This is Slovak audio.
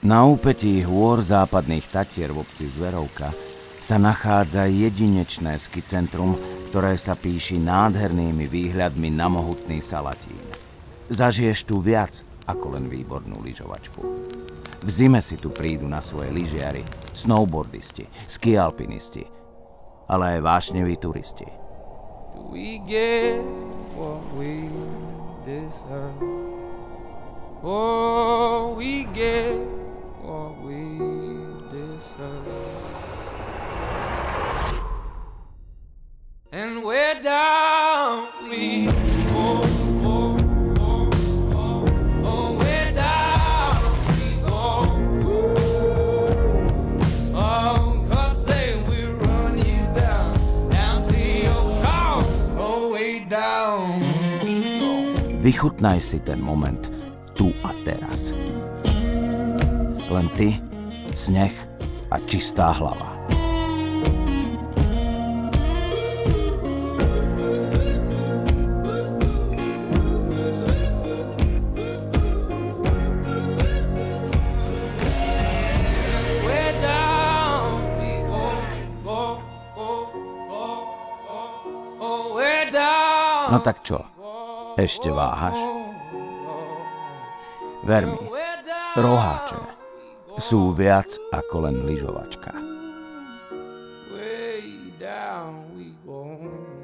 Na úpetí hôr západných Tatier v obci Zverovka sa nachádza jedinečné skicentrum, ktoré sa píši nádhernými výhľadmi na mohutný Salatín. Zažiješ tu viac ako len výbornú lyžovačku. V zime si tu prídu na svoje lyžiari, snowboardisti, skialpinisti, ale aj vášneví turisti. We get what we deserve. Oh, we get what we deserve. And we're down, we go. Vychutnaj si ten moment tu a teraz. Len ty, sneh a čistá hlava. No tak čo? Ešte váhaš? Ver mi, roháče sú viac ako len lyžovačka. Way down we go.